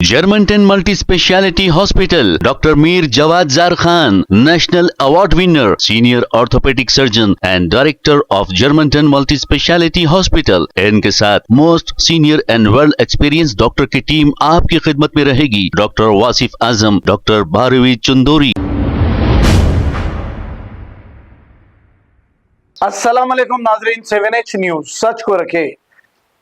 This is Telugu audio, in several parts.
Germantown Multi-Speciality Hospital, Dr. Mir Jawad Zar Khan, National Award winner, Senior Orthopedic Surgeon and Director of Germantown Multi-Speciality Hospital. इनके साथ most senior and world experience doctor की टीम आपकी खिदमत में रहेगी। Doctor Wasif Azam, doctor Bharvi Chandori. अस्सलाम वालेकुम नाजरीन, 7H न्यूज सच को रखे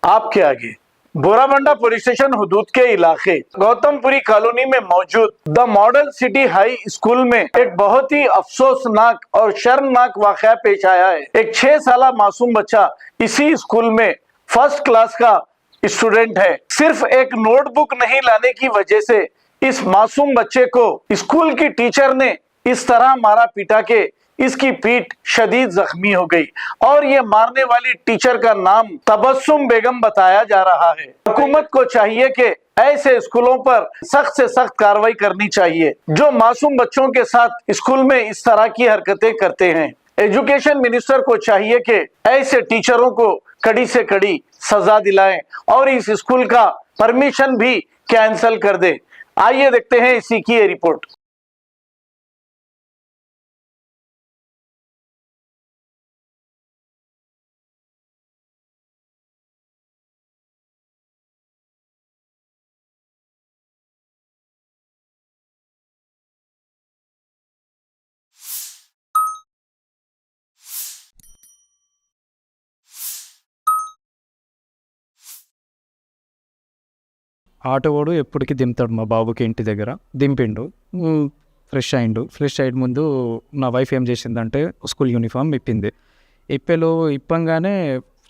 आपके आगे। बोराबंडा पुलिस स्टेशन हुदूद के इलाके गौतमपुरी कॉलोनी में मौजूद the model city high school में एक बहुत ही अफसोसनाक और शर्मनाक वाकया पेश आया है। एक 6 साला मासूम बच्चा इसी स्कूल में फर्स्ट क्लास का स्टूडेंट है। सिर्फ एक नोटबुक नहीं लाने की वजह से इस मासूम बच्चे को स्कूल की टीचर ने इस तरह मारा पीटा के इसकी पीठ शदीद जख्मी हो गई और ये मारने वाली टीचर का नाम तबस्सुम बेगम बताया जा रहा है। हुकूमत को चाहिए कि ऐसे स्कूलों पर सख्त से सख्त कार्रवाई करनी चाहिए जो मासूम बच्चों के साथ स्कूल में इस तरह की हरकतें करते हैं। एजुकेशन मिनिस्टर को चाहिए कि ऐसे टीचरों को कड़ी से कड़ी सजा दिलाएं और इस स्कूल का परमिशन भी कैंसिल कर दे। आइए देखते हैं इसी की ये रिपोर्ट। ఆటోవాడు ఎప్పటికీ దింపుతాడు మా బాబుకి ఇంటి దగ్గర. దింపిండు, ఫ్రెష్ అయ్యిండు ముందు నా వైఫ్ ఏం చేసిందంటే స్కూల్ యూనిఫామ్ ఇప్పింది. ఇప్పంగానే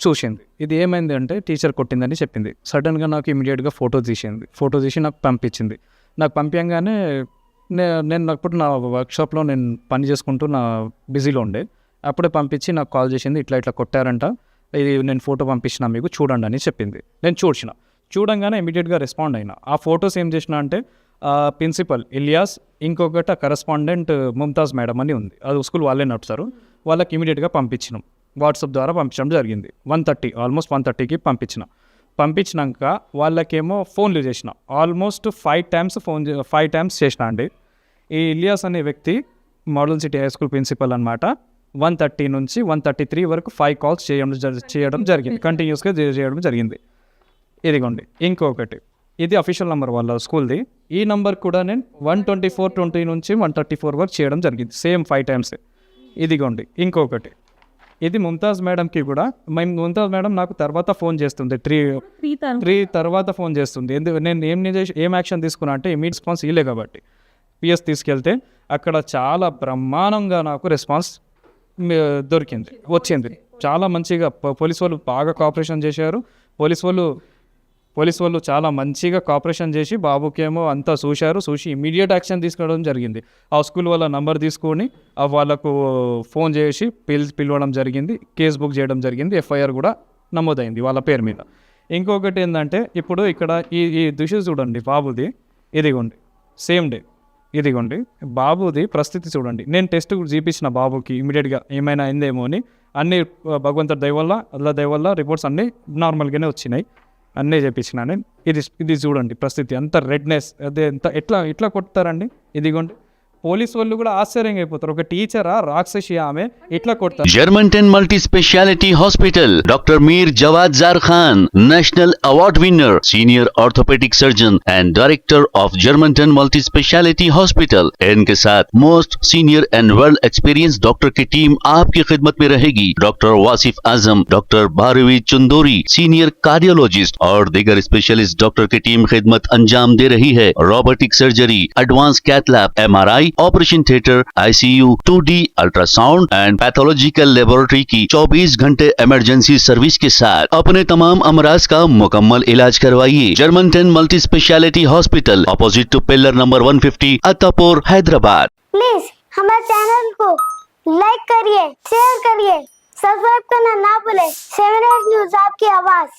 చూసింది ఇది ఏమైంది అంటే టీచర్ కొట్టిందని చెప్పింది. సడన్గా నాకు ఇమీడియట్గా ఫోటో తీసి నాకు పంపించింది. నాకు పంపించగానే నేను అప్పుడు నా వర్క్షాప్లో నేను పని చేసుకుంటూ నా బిజీలో ఉండే. అప్పుడే పంపించి నాకు కాల్ చేసింది, ఇట్లా కొట్టారంట, ఇది నేను ఫోటో పంపించిన మీకు చూడండి అని చెప్పింది. నేను చూడంగానే ఇమీడియట్గా రెస్పాండ్ అయినా. ఆ ఫొటోస్ ఏం చేసిన అంటే ప్రిన్సిపల్ ఇలియాస్, ఇంకొకటి కరెస్పాండెంట్ ముంతాజ్ మేడం అని ఉంది, అది స్కూల్ వాళ్ళే నడుపుతారు, వాళ్ళకి ఇమీడియట్గా పంపించినాం. వాట్సాప్ ద్వారా పంపించడం జరిగింది. 1:30 ఆల్మోస్ట్ 1:30కి పంపించినాక వాళ్ళకేమో ఫోన్లు చేసిన. ఆల్మోస్ట్ 5 టైమ్స్ చేసిన అండి. ఈ ఇలియాస్ అనే వ్యక్తి model city high school principal అనమాట. 1:30 నుంచి 1:33 వరకు 5 కాల్స్ చేయడం జరిగింది, కంటిన్యూస్గా చేయడం జరిగింది. ఇదిగోండి ఇంకొకటి, ఇది అఫీషియల్ నెంబర్ వాళ్ళ స్కూల్ది. ఈ నెంబర్ కూడా నేను 124:20 నుంచి 134 వరకు చేయడం జరిగింది, సేమ్ 5 టైమ్స్. ఇదిగోండి ఇంకొకటి, ఇది ముంతాజ్ మేడంకి కూడా. ముంతాజ్ మేడం నాకు తర్వాత ఫోన్ చేస్తుంది, 3 తర్వాత ఫోన్ చేస్తుంది. నేను ఏం యాక్షన్ తీసుకున్నా అంటే ఇమీడియట్ రెస్పాన్స్ ఇలే కాబట్టి పిఎస్ తీసుకెళ్తే అక్కడ చాలా బ్రహ్మాండంగా నాకు రెస్పాన్స్ వచ్చింది. చాలా మంచిగా పోలీస్ వాళ్ళు బాగా కోఆపరేషన్ చేశారు. పోలీస్ వాళ్ళు చాలా మంచిగా కోఆపరేషన్ చేసి బాబుకేమో అంతా చూసి ఇమీడియట్ యాక్షన్ తీసుకోవడం జరిగింది. ఆ స్కూల్ వాళ్ళ నంబర్ తీసుకొని వాళ్ళకు ఫోన్ చేసి పిలవడం జరిగింది, కేసు బుక్ చేయడం జరిగింది, ఎఫ్ఐఆర్ కూడా నమోదైంది వాళ్ళ పేరు మీద. ఇంకొకటి ఏంటంటే ఇప్పుడు ఇక్కడ ఈ దృశ్యం చూడండి బాబుది, ఇదిగోండి సేమ్ డే, ఇదిగోండి బాబుది పరిస్థితి చూడండి. నేను టెస్ట్ చూపించిన బాబుకి ఇమీడియట్గా ఏమైనా అయిందేమో అని. అన్నీ భగవంతుడి దయ వల్ల రిపోర్ట్స్ అన్నీ నార్మల్గానే వచ్చినాయి, అన్నీ చేపించినాను. ఇది చూడండి పరిస్థితి, అంత రెడ్నెస్, అదే ఎట్లా కొడతారండి. ఇదిగోండి పోలీస్ వాళ్ళు కూడా ఆశ్చర్యంగా అయిపోతారు, ఒక టీచరా రాక్షసి ఆమె ఇట్లా కొడతారు. Germantown Multi-Speciality Hospital, Dr. Mir Jawad Zar Khan, National Award winner, Senior Orthopedic Surgeon and Director of Germantown Multi-Speciality Hospital. इनके साथ most senior and world experience doctor की टीम आपकी खिदमत में रहेगी। Doctor Wasif Azam, doctor Bharvi Chandori, senior cardiologist और दीगर स्पेशलिस्ट डॉक्टर की टीम खिदमत अंजाम दे रही है। Robotic surgery, advance cath lab, MRI, operation theatre, ICU, 2D ultrasound and pathological laboratory की 24 घंटे इमरजेंसी सर्विस के साथ अपने तमाम अमराज का मुकम्मल इलाज करवाइए। Germanten multi speciality hospital, opposite to pillar number 150, Attapur, Hyderabad. Please हमारे चैनल को लाइक करिए, शेयर करिए, सब्सक्राइब करना ना भूले। 7H न्यूज आपकी आवाज।